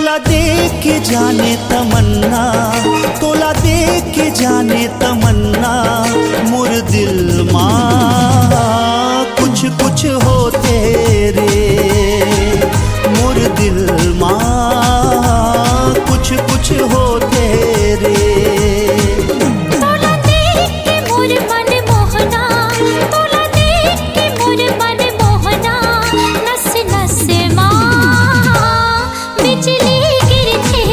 तोला देख के जाने तमन्ना, तोला देख के जाने तमन्ना, मोर दिल माँ कुछ कुछ हो तेरे, मोर दिल माँ कुछ कुछ हो तेरे। तोला देख के मोर मन मोहना, तोला देख के मोर मन मोहना, नस नस माँ बिजली गिरते,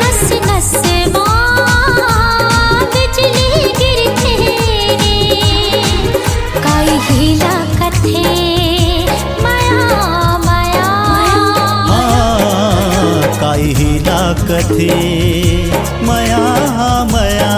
नस नस माँ बिजली गिरते, काई हीला कथे माया माया, काई हीला कथे मया मया।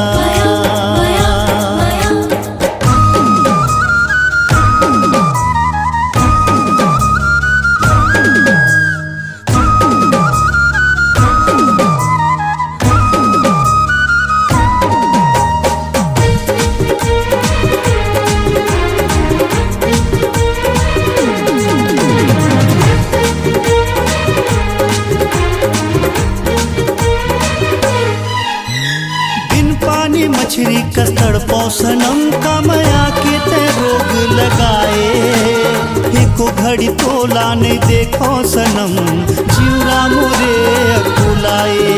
मछली कस्तड़ पौसनम का मया के ते रोग लगाए, एको घड़ी तोला नहीं देखो सनम, जीवरा मोरे अकुलाए।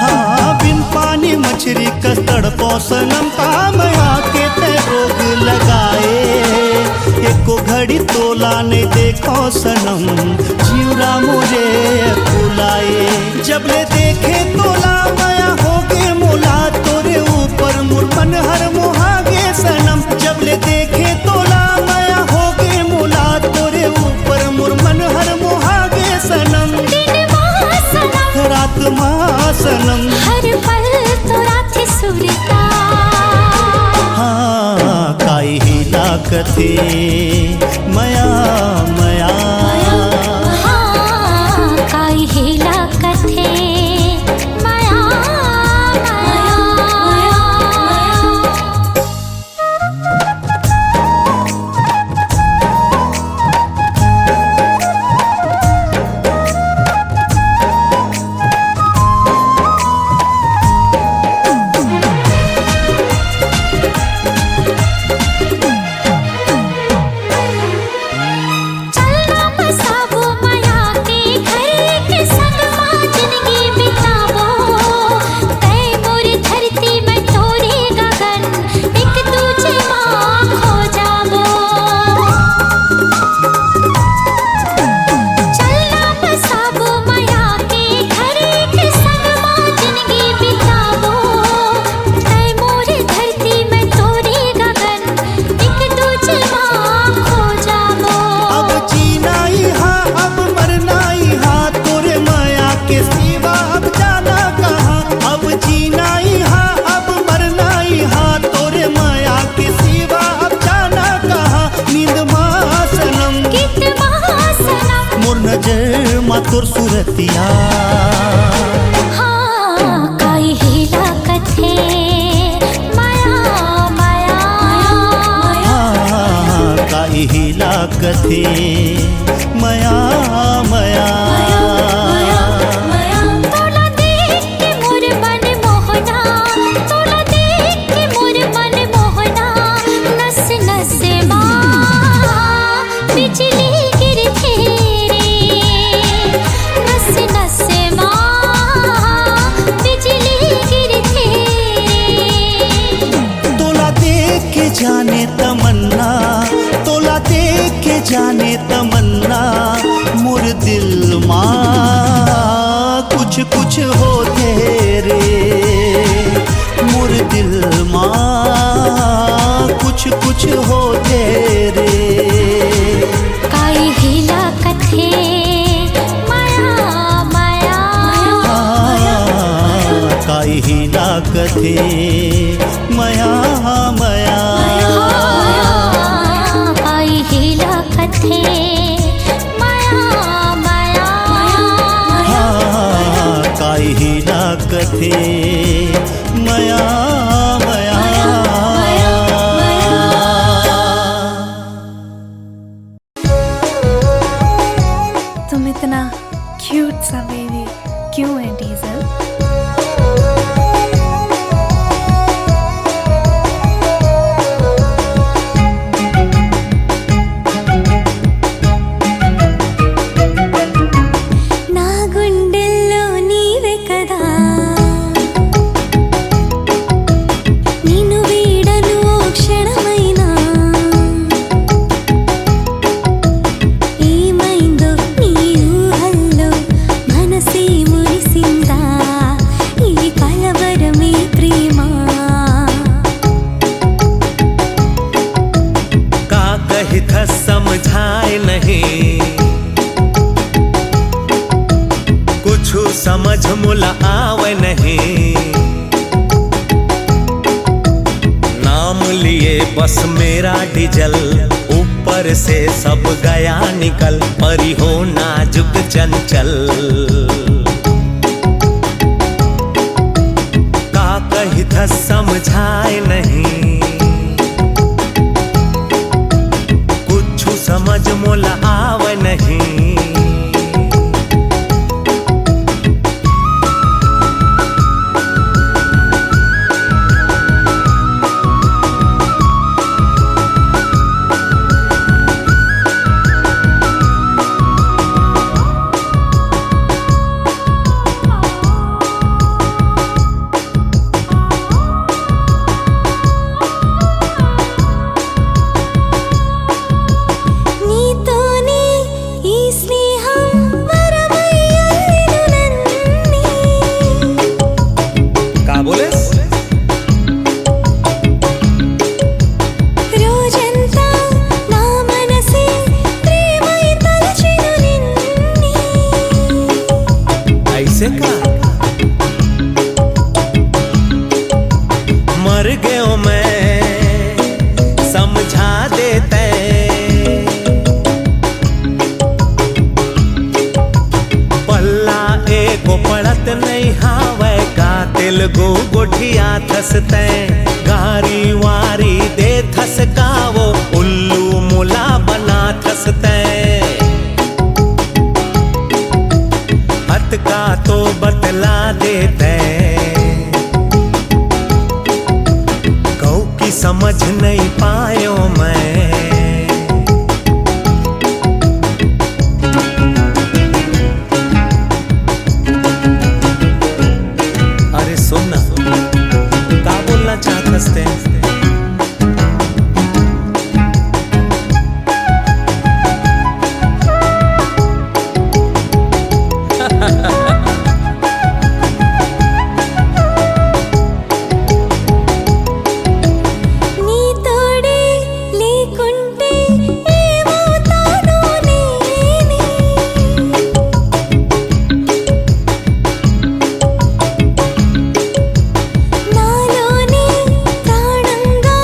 हाँ बिन पानी मछली कस्तड़ पौसनम का मया के ते रोग लगाए, एको घड़ी तोला नहीं देखो सनम, जीवरा मोरे अकुलाए। जब ले देखे तोला माया होगे मोला, तोरे ऊपर मुरमन हर मोहागे सनम। जब ले देखे तोला माया होगे मोला, तोरे ऊपर मुरमन हर मोहागे सनम। दिन माँ सनम रात माँ सनम, हर पल तोरा थे सुरता। हाँ काई हीला कथे मया मया, हाँ काई हीला कथे माया माया। चलना मसाबो माया के घर के संग माँ जिंदगी बिताबो, तै मोर धरती में तोरे गगन, एक दूजे माँ खो जाबो। चलना मसाबो माया के घर के संग माँ जिंदगी बिताबो, तै मोर धरती में तोरे गगन, एक दूजे माँ खो जाबो। अब जीना ही हाँ अब मरना ही हाँ, तोरे माया के सिवा अब जाना कहाँ। अब जीना ही हाँ अब मरना ही हाँ, तोरे माया के सिवा अब जाना कहाँ। नींद माँ सनम गीत माँ सनम, मोर नजर माँ तोर सूरतिया, हाँ काई हीला कथे माया माया। हाँ काई हीला कथे मया मया। तोला देख के मोर मन मोहना, तोला देख के मोर मन मोहना, नस नस माँ बिजली गिरते, नस नस माँ बिजली गिरते। तोला देख के जाने तमन्ना, तोला देख के जाने तमन्ना, मोर दिल माँ कुछ कुछ हो तेरे, मोर दिल माँ कुछ कुछ हो तेरे। काई हीला कथे माया माया, काई हीला कथे मया मया। काई हीला कथे माया माया, काई हीला कथे मया मया। इतना क्यूट सा बेबी क्यों है डीजल? నా గుండెల్లో నీవే కదా, నిన్ను వీడను ఓ క్షణమైనా. ఏమైందో నీ ఊహల్లో మనసే మురిసిందా, ఈ కలవరమే ప్రేమ. का कही था समझाए नहीं, कुछ समझ मुला आवे नहीं. नाम लिए बस मेरा डीजल, ऊपर से सब गया निकल. परी हो नाजुक चंचल, का कही था समझाए नहीं, कुछ समझ मोला आव नहीं. నీతోనే ఈ స్నేహం వరమయ్యను నన్నే. का बोले రోజంతా నా మనసే ప్రేమై తలచెను నిన్నే. ऐसे का मर गयो मैं समझा देते. पल्ला एको पड़त नहीं हावे, का तेलुगु गोठिया थसते. गारी वारी दे थसकावो, उल्लू मुला बना थसते. हत का तो बतला देते, कऊ की समझ नहीं पायो मैं. अरे सुनना, का बोलना चाहते हैं? నీ తోడే లేకుంటే ఏమవుతానో నేనే. నాలోనే ప్రాణంగా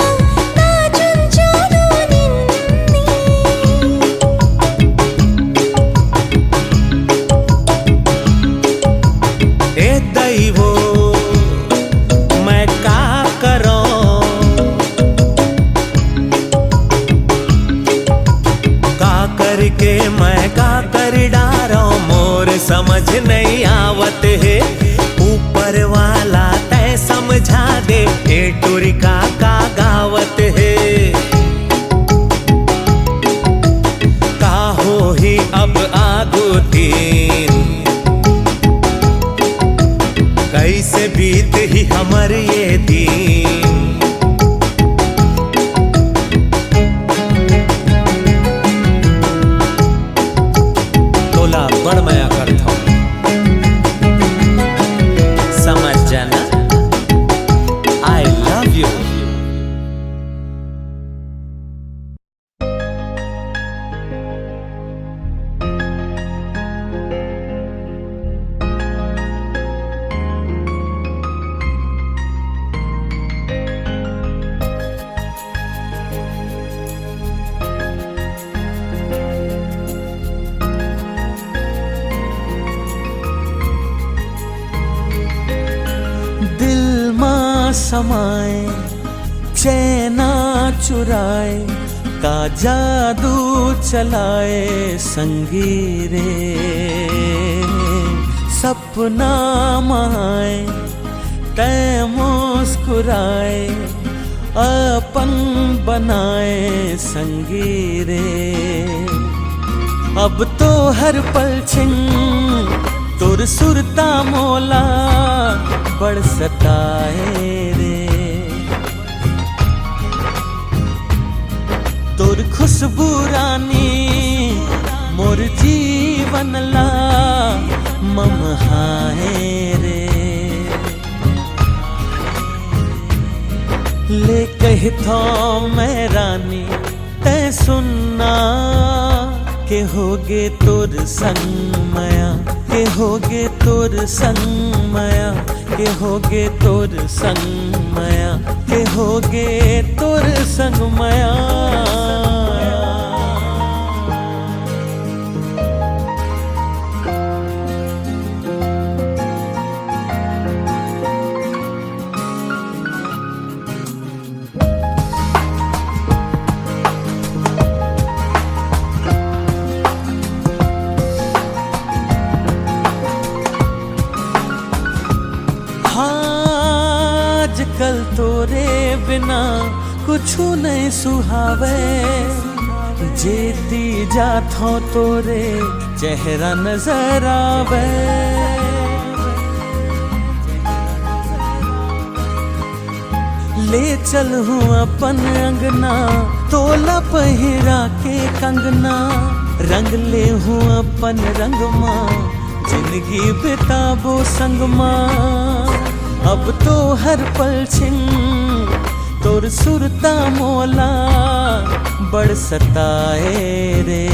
దాచుంచాను నిన్నే. ए दैवो मैं का करूं, का करके मैं का कर डारो. मोर समझ नहीं आवत है, ऊपर वाला तय समझा दे. ए टुरिका का गावत है, का हो ही अब आगू तीन. कैसे बीत ही हमर ये दिन. तोला बड़ माया करता हूं, समझ जाना. I love you. दिल मां समाए, चैना चुराए, का जादू चलाए संगीरे, सपना माए तय मुस्कुराए, अपन बनाए संगीरे। अब तो हर पल छिन तुर सुरता मोला बड़ सताए रे। तोर खुशबू रानी मोर जीवन ला ममहाए रे। ले कही थो मैं रानी तै सुनना के होगे तोर संग माया, के होगे तोर संग माया, के होगे तोर संग माया, के होगे तोर संग माया। आजकल तोरे बिना कुछु नहीं सुहावे, जेती जाथो तोरे चेहरा नजर आवे। ले चल हूँ अपन अंगना तोला पहिरा के कंगना, रंग ले हूँ अपन रंग माँ जिंदगी बिताबो संग माँ। अब तो हर पल छिन तोर सुरता मोला बड़ सताए रे,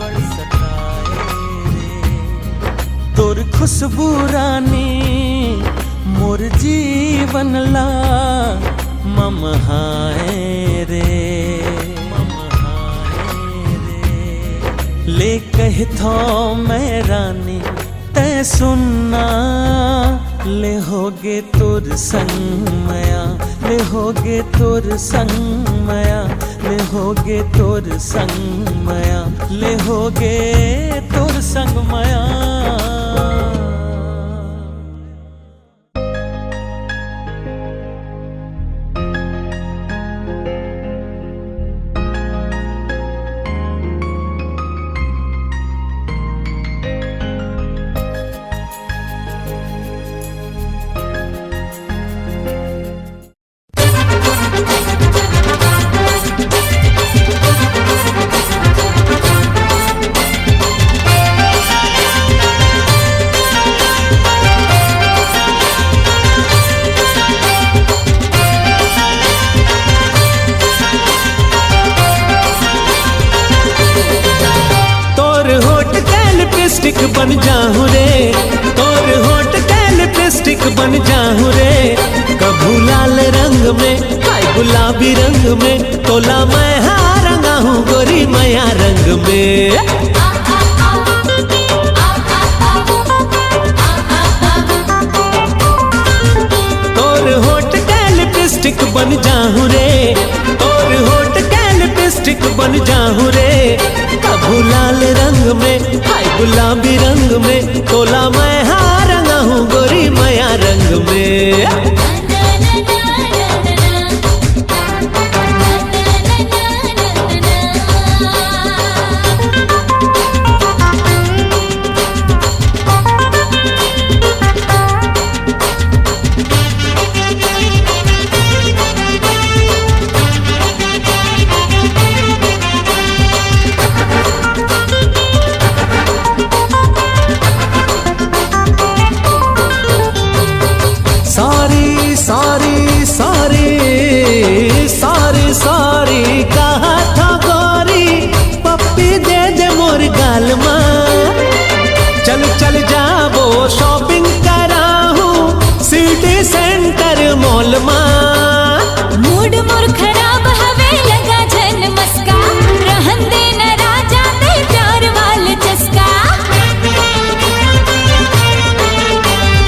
बड़ सताए रे। तोर खुशबू रानी मोर जीवन ला ममहाए रे, ममहाए रे। ले कही थो मैं रानी तै सुनना, ले होगे तोर संग माया, ले होगे तोर संग माया, ले होगे तोर संग माया, ले होगे तोर संग माया। लिपस्टिक बन जाऊं रे, तोर होठ के लिपस्टिक बन जाऊं रे। कभू लाल रंग में हाय गुलाबी रंग में, तोला मैं हाँ रंगा हूँ गोरी माया रंग में। तोर होठ के लिपस्टिक बन जाऊं रे, तोर होठ के लिपस्टिक बन जाऊं रे। कभू लाल रंग में हाय गुलाबी रंग में, तोला मैं हाँ रंगा हूँ गोरी माया रंग में। सारी कहा था गोरी पप्पी दे दे मोर गाल माँ। चल चल जाबो शॉपिंग कराहूँ सिटी सेंटर मॉल माँ। मूड मोर खराब हवे लगा जन मस्का, रहन दे न राजा दे प्यार वाले चस्का।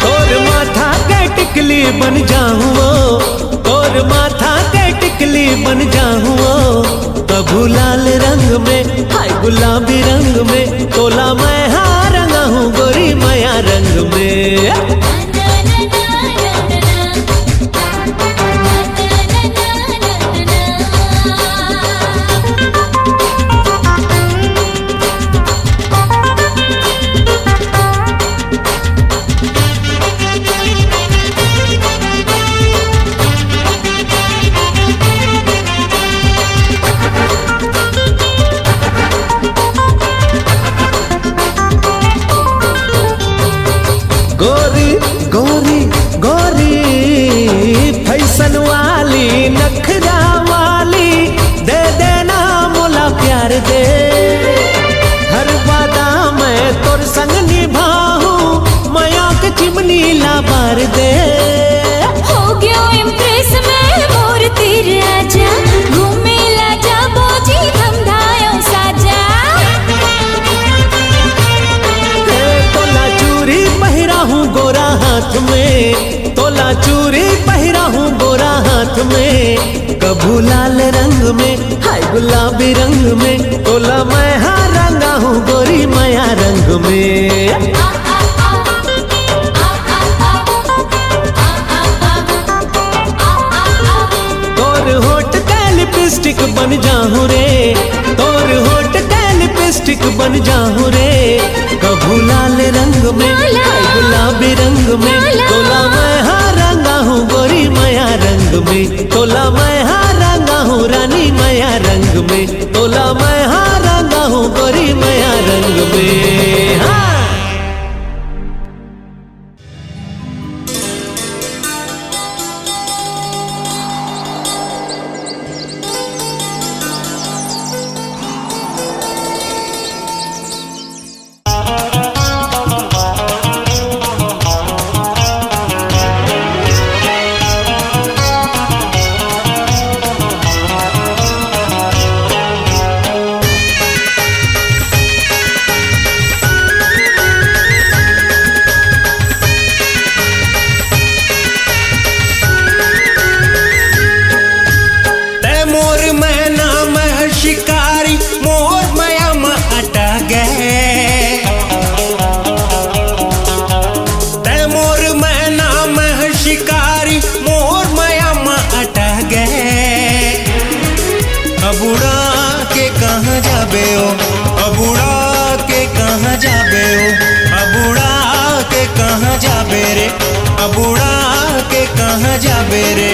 तोर माथा के टिकली बन जाऊँ, तोर माथा के टिकली बन जाऊँ। गुलाबी रंग में तोला मैं हाँ रंगा हूँ गोरी माया रंग में। गोरी गोरी गोरी फैशन वाली नखरा वाली दे देना मोला प्यार दे। हर वादा मैं तोर संग निभाऊं माया के चिमनी ला बार दे। हो गयो इम्प्रेस में मोर तीर आजा घूमे ला जा बोजी धमधायो साजा। तोला चूरी पहिरा हूँ गोरा हाथ में, तोला चूरी पहिरा हूँ गोरा हाथ में। कभू लाल रंग में हाय गुलाबी रंग में तोला मैं हाँ रंगा हूँ गोरी माया रंग में। तोर होठ का लिपस्टिक बन जाऊं रे, तोर होठ का लिपस्टिक बन जाऊं रे। कभू लाल रंग में हाय गुलाबी रंग में तोला मैं हाँ रंगा हूँ गोरी माया रंग में। तोला मैं हाँ रंगा हूँ रानी माया रंग में। तोला मैं हाँ रंगा हूँ गोरी माया रंग में। हाँ अबुड़ा के कहाँ जाबे रे।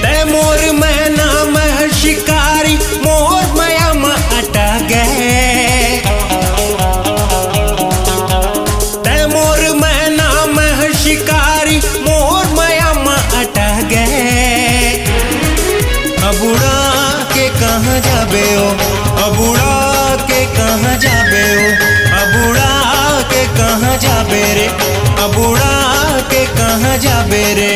ते मोर मैना मह शिकारी मोर माया में अटा गए। ते मोर मैना मह शिकारी मोर माया में अटा गए। अबुड़ा के कहाँ जाबे ओ, अबुड़ा के कहाँ जाबे ओ, अबुड़ा के कहाँ जाबे रे, अबुड़ा के कहाँ जाबे रे।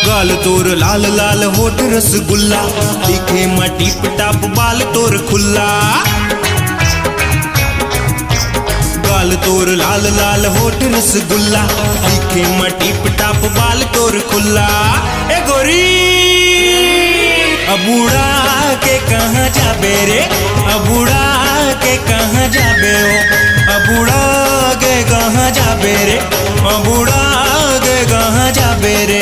गाल तोर लाल लाल होठ रसगुल्ला, दिखे मैं टिप टाप बाल तोर खुल्ला। गाल तोर लाल लाल होठ रसगुल्ला, दिखे मैं टिप टाप बाल तोर खुल्ला। ए गोरी अबुड़ा के कहाँ जाबे रे, अबुड़ा के कहाँ जाबे ओ, अबुड़ा के कहाँ जाबे रे, अबुड़ा के कहाँ जाबे रे।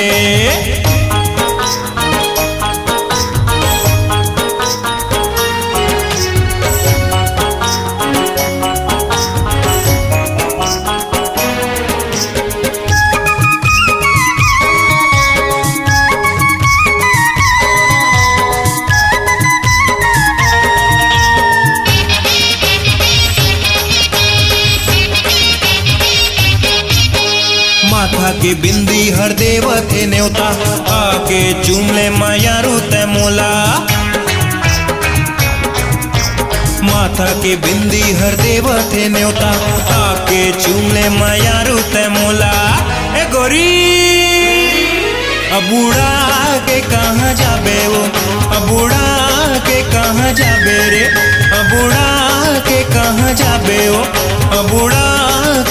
माथा के बिंदी हर देवते न्योता, आके चूम ले माया रूते मोला। माथा के बिंदी हर देवते न्योता आके चूमले मायारू ते मोला ए गोरी अब उड़ा के कहाँ जाबे वो अब उड़ा के कहाँ जाबे रे अब उड़ा के कहाँ जाबे वो अब उड़ा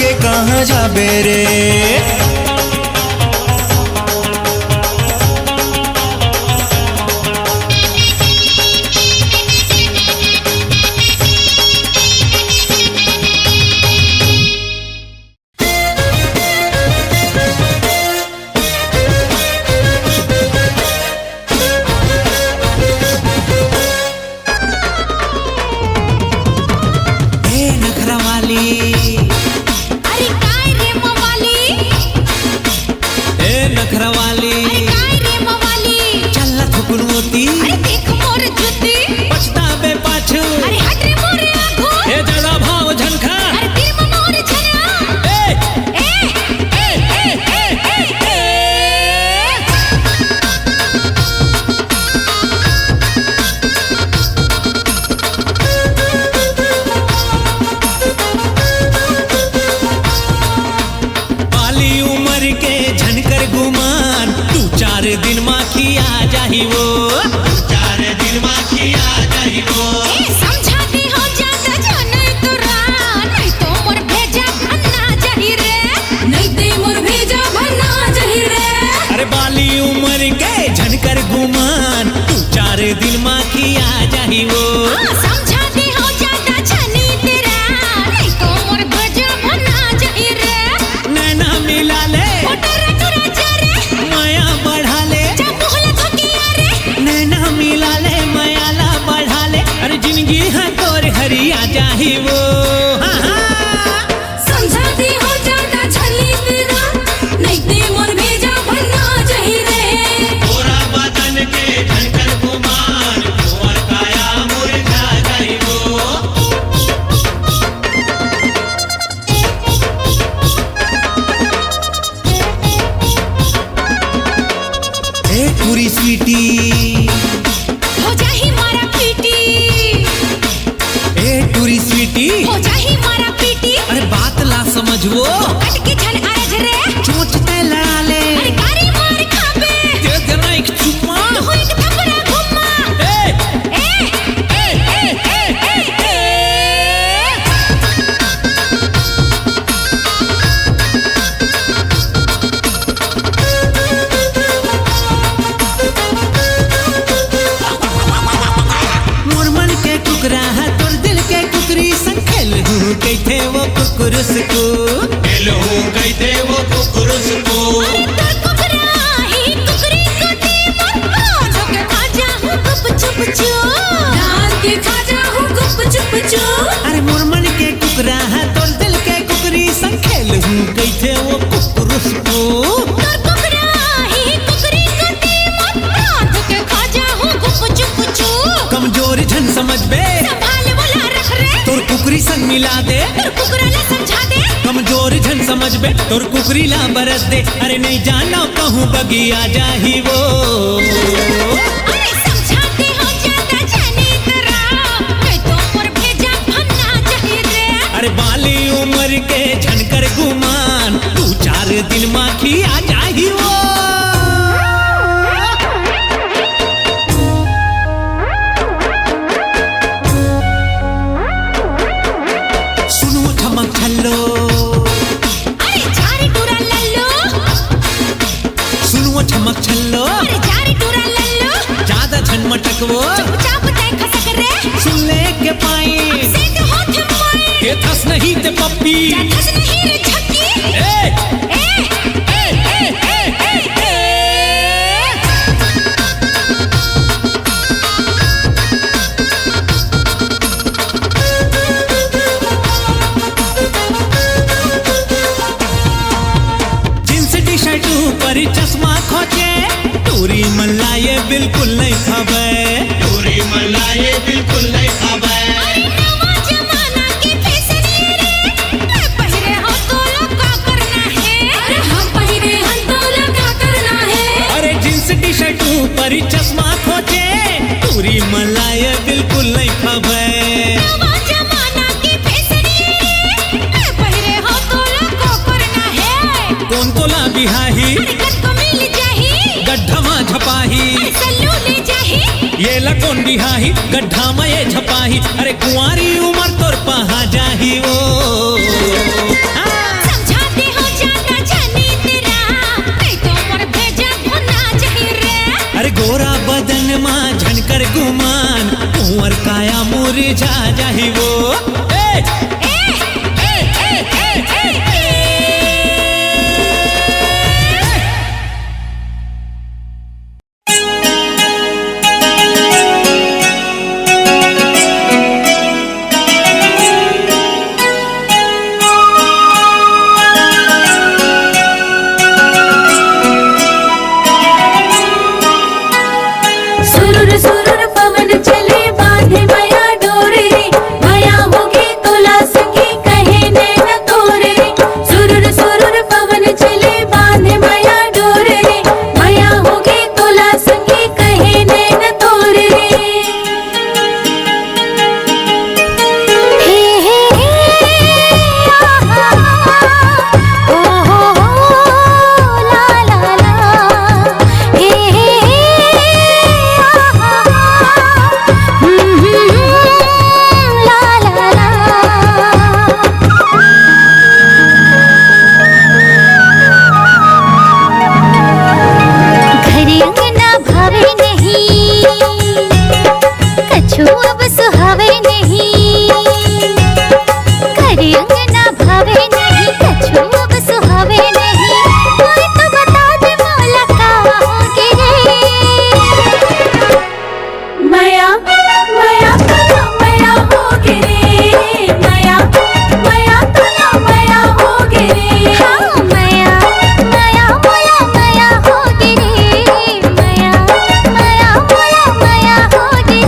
के कहाँ जाबे रे तोर कुकरी ला बरस दे अरे नहीं जाना कहूँ बगिया जाही वो अरे समझाते हो ज्यादा जाने तेरा मैं तो पर भेजा भन्ना चाहिए रे अरे बाली उम्र के झनकर गुमान तू 4 दिन माखी आ जाही वो सुनो ठमक छल्लो चमक छल्लो अरे जारी टूरा लल्लो ज्यादा झनमटक वो चुपचाप तय खसक रे सुन ले के पाए से के हाथ माए के थस नहीं ते पप्पी या थस नहीं रे छक्की ए जींस टी शर्ट ऊपर चश्मा खोचे टूरी मल्लाये बिल्कुल नहीं खबर टूरी मल्लाये बिल्कुल नहीं खबर अरे नवा जमाना के फैशन ये रे मैं पहरे हो तो लोग का करना है अरे हम पहरे हम तो लोग का करना है अरे जींस टी शर्ट ऊपर चश्मा खोचे टूरी मल्लाये बिल्कुल नहीं खबर 2 तोला बिहाही को मिल जाही गड्ढा मा झपाही सल्लू ले जाही ये लकोन बिहाही गड्ढा मा ये झपाही अरे कुंवारी उमर तोर पहा जाही वो समझाते हो ज्यादा जानी तेरा नहीं तो पर भेजा होना चाहिए रे अरे गोरा बदन मा झनकर गुमान कुंवर काया मुरझा जाही वो सुरुर सुरुर पवन चले बांधे माया डोरे रे माया होगी तोला सखी कहे नैन तोरे रे सुरुर सुरुर पवन चले बांधे माया डोरे रे माया होगी तोला सखी कहे नैन तोरे रे हे हे आहा ओ हो ला ला ला हे ला ला ला घर अंगना भावे नहीं कछु अब सुहावे नहीं घर अंगना भावे नहीं कछु अब सुहावे नहीं कोई तो बता दे मौला का होगे रे माया माया तोला माया होगे रे माया माया तोला माया होगे रे हाँ माया माया मोला माया होगे रे माया माया मोला माया होगे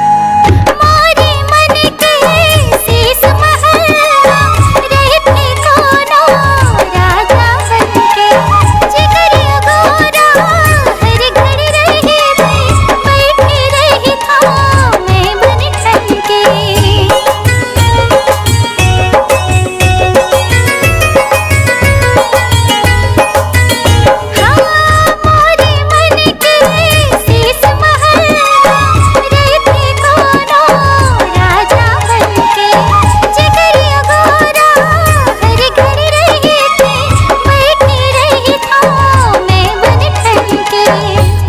मोरे मन के शीश महल रहते कोनो राजा बनके जिगर गोरा हर घड़ी रहे बैठे रही था मैं बन ठनके मोरे मन के शीश महल रहते कोनो राजा बनके जिगर गोरा हर घड़ी रहे बैठे रही था मैं बन ठनके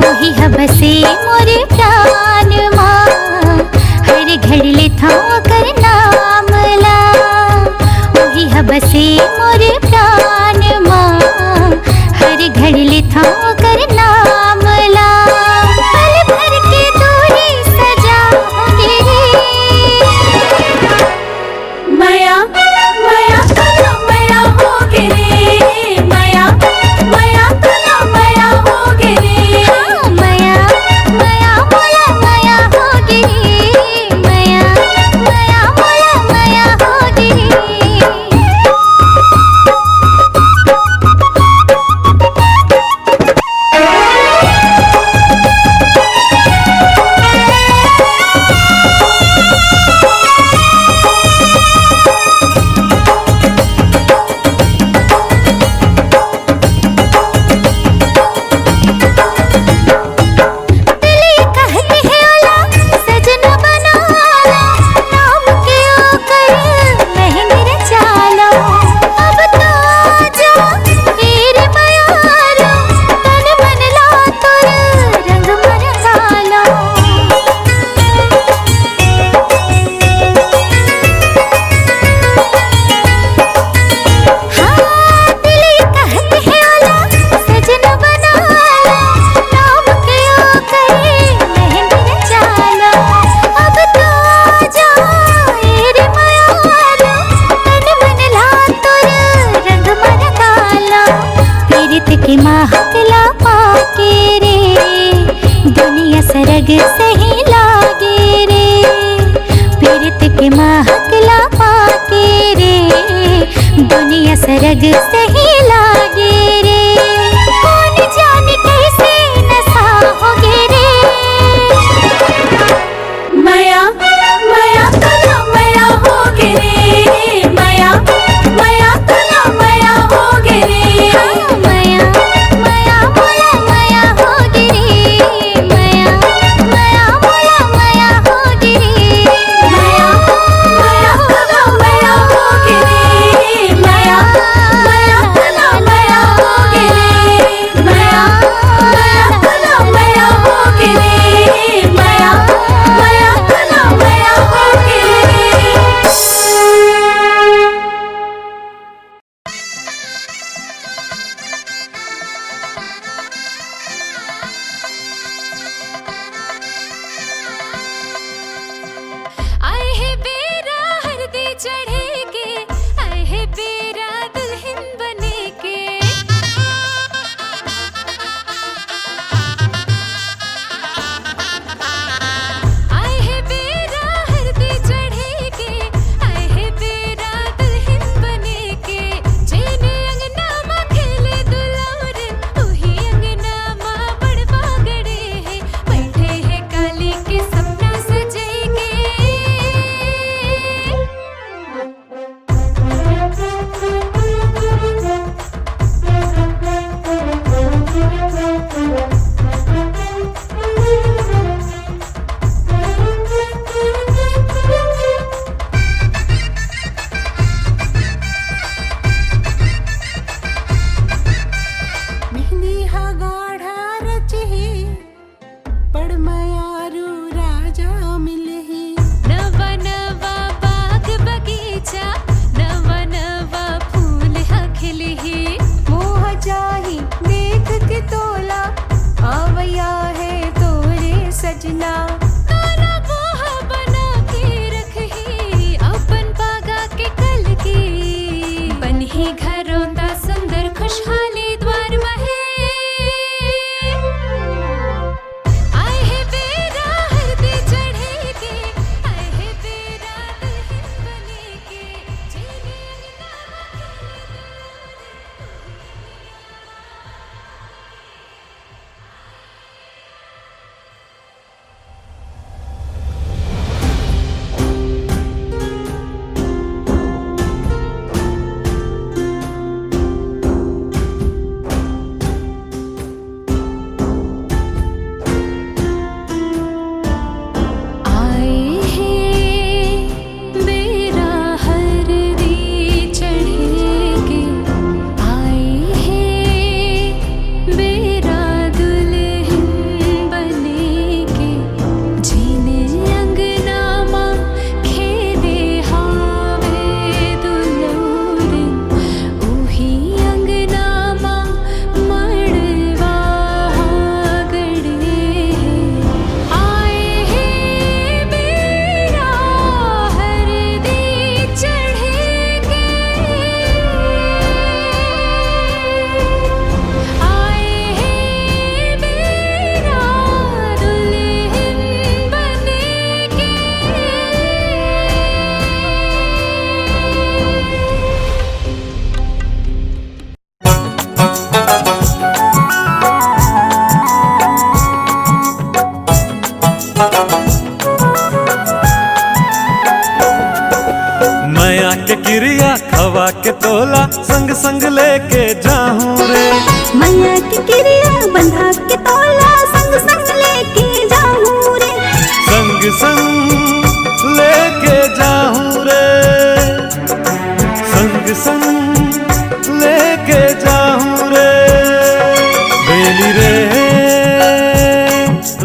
वही हबसे मोरे प्राण माँ हर घड़ी था कर नाम ला वही हबसे मोरे प्राण माँ हर घड़ी था कर नाम ला पल भर के दूरी सजाओगे रे माया माया तोला माया होगे रे माया माया तोला माया होगे रे हाँ माया माया मोला माया होगे रे माया माया मोला माया होगे रे सरग सही लागे रे, पीड़ित के महकला पाके रे, दुनिया सरग सही लागे रे, कौन जाने कैसे नशा होगे रे। मया मया तना मया होगे रे, मया मया तना मया होगे रे, मया मया मोला मया होगे रे, मया मया मोला मया होगे रे, मया मया तना मया होगे रे, मया मया तना मया होगे रे, मया मया तना मया होगे रे, मया मया तना मया होगे रे। आए है बेरा हरदी चढ़े के, आए है बेरा दुल्हन बने के, आए है बेरा हरदी चढ़े के, आए है बेरा दुल्हन बने के, जेने अंगना माँ खेले दुलार, उही अंगना माँ बड़वा गड़े है, बैठे है काली के सपना सजे के। मेहंदी हा गाढ़ा रचही, पड़मयारू राजा मिलही, नवा नवा बाग बगीचा, नवा नवा फूल हा खिलही, मोह चाही देख के तोला, आवया है तोरे सजना, तारा मोह बना के रखही, अपन बागा के कल की, बनही घरों ता सुंदर खुशहाली द्वार महे, आए है बेरा हरदी चढ़े के, आए है बेरा दुल्हन बने के, जेने अंगना आए है बेरा हरदी चढ़े के, आए है बेरा दुल्हन बने के, जीने अंगना माँ खेले हावे दुलौरे, उही अंगना माँ मड़वा गड़े है, आए है बेरा हरदी चढ़े के, आए है बेरा दुल्हन बने के। मया के क्रिया खवा के तोला संग संग लेके जाऊं रे, मैया की क्रिया बंधा के तोला संग संग लेके जाऊं रे, संग संग लेके जाऊं रे, संग संग लेके जाऊं रे, बेली रे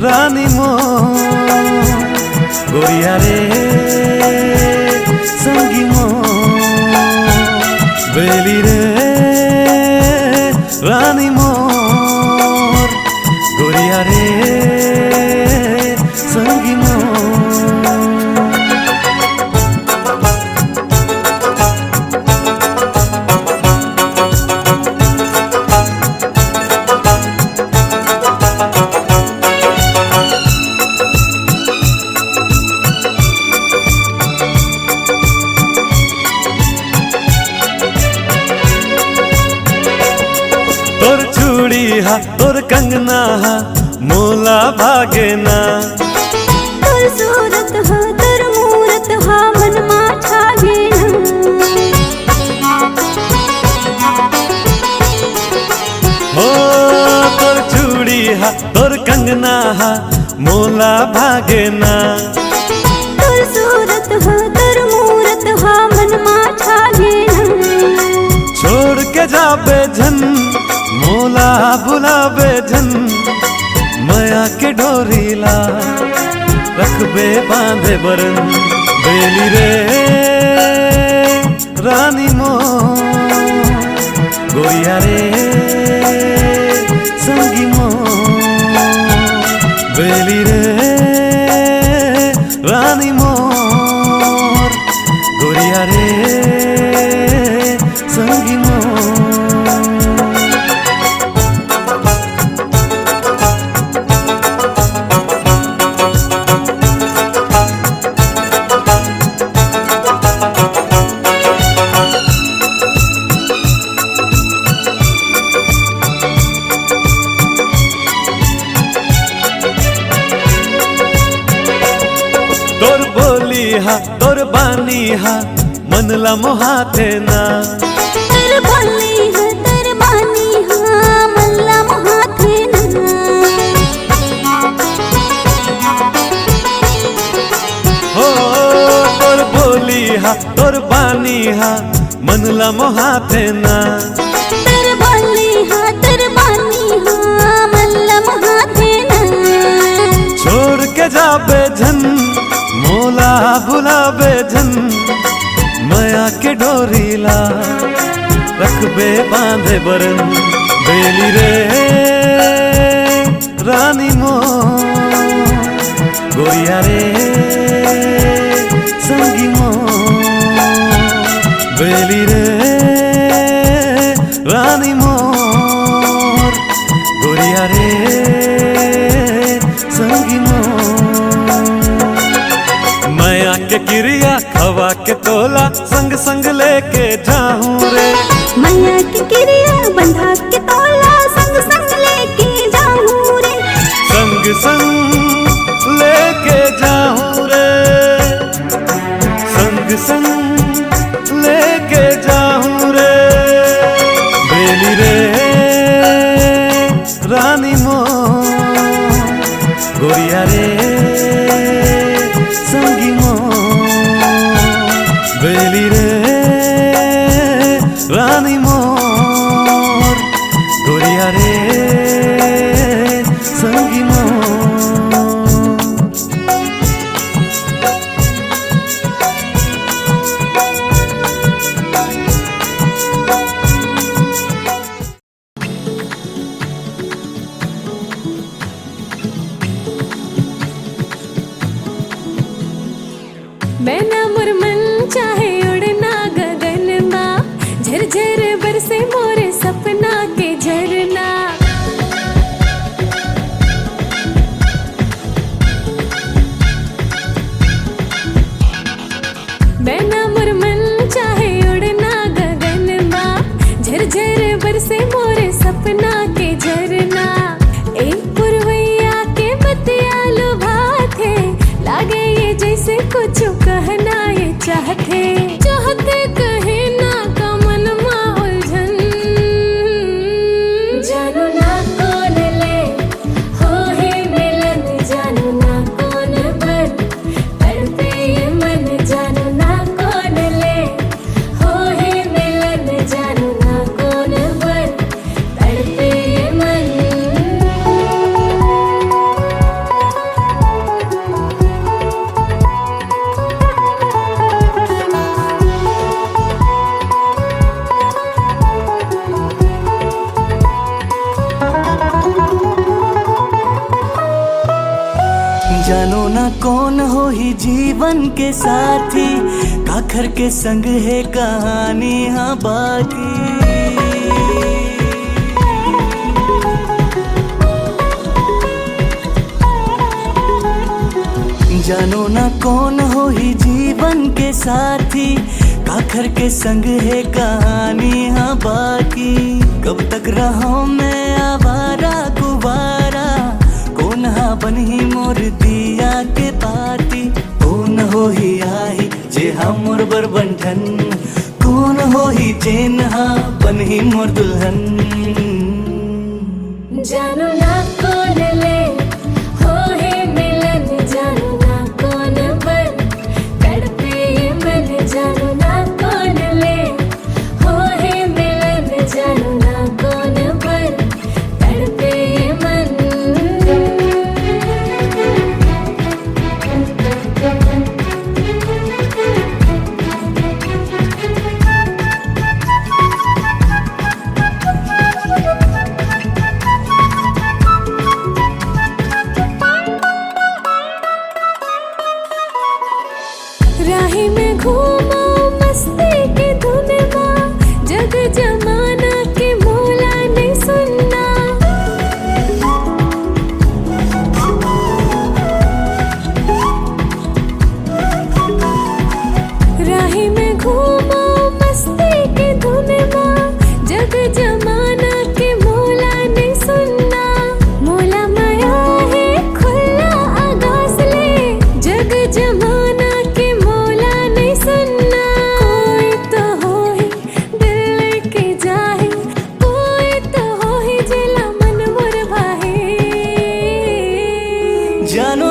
रानी मो गोरिया रे संगी मो, बेली रे रानी मोर गोरिया रे संगी मोर। भागे ना। तुर सूरत हा तुर मूरत हा मन मा छागे ना। हो तोर चूड़ी हा तोर कंगना हा मोला भागे ना। तुर सूरत हा तुर मूरत हा मन मा छागे ना। छोड़ के जाबे झन मोला बुलाबे झन माया के डोरीला रखबे बांधे बरन। बेली रे रानी मो गोरिया रे संगी मो। बेली रे रानी मोर गोरिया रे संगी मोर। तोर बोली हा तोर बानी हा मन ला मोहाथे ना। तुर बोली हा तुर बानी हा मन ला मोहाथे ना। हो तोर बोली हा तोर बानी हा मन ला मोहाथे ना। तुर बोली हा तुर बानी हा मन ला मोहाथे ना। छोड़ के जाबे झन मोला बुलाबे झन माया के डोरीला रखबे बांधे बरन। बेली रे रानी मो गोरिया रे संगी मो। बेली रे रानी मोर गोरिया रे संगी मोर। माया के क्रिया खवा के तोला संग संग लेके जाऊं रे। मैया की क्रिया बंधा के तोला संग संग लेके जाऊं रे। संग संग लेके जाऊं रे। संग संग लेके जाऊं रे। बेली रे रानी मो गोरिया रे संगी मो। बेली रे रानी मोर गोरिया रे संगी मोर। मैना मोर मन चाहे उड़ना गगन मा झरझर बरसे मोरे सपना के झरना। मैना मोर मन चाहे उड़ना गगन मा झरझर बरसे मोरे सपना के झरना। एक पुरवैया के बतिया लुभाथे लागे ये जैसे कुछ कहना ये चाहते चाहते कहे ना का मन मा उलझन। जानू ना कौन ले हो है मिलन जानू ना कौन पर तड़पे ये मन। जानू ना कौन ले हो है मिलन जानू ना कौन पर तड़पे ये मन। जानो ना कौन हो ही जीवन के साथी काखर के संग है कहानी हाँ बाकी। जानो ना कौन हो ही जीवन के साथी काखर के संग है कहानी हाँ बाकी। कब तक रहा मैं आवारा गुवारा कौन दुल्हा बनही मोर दिया के पाती। कौन हो ही आई जे हम मोर बर बंधन, कौन हो ही जेन हा बनही मोर दुल्हन। जानू ना कौन ले हो है मिलन, जानू ना कौन बन तड़पे ये मन, जानू ना कौन ले हो है मिलन, जानू ना कौन बन तड़पे ये मन। राही में घूमो मस्ती की धुन माँ, जग जमाना के मोला नहीं सुनना। राही में घूमो मस्ती की धुन माँ, जग जमाना के मोला नहीं सुनना। मोला माया है खुला आगास ले, जग जमाना के मोला नहीं सुनना। कोई तो हो ही दिल लेके जाहे, कोई तो हो ही जिला मन मोर भाहे। जानो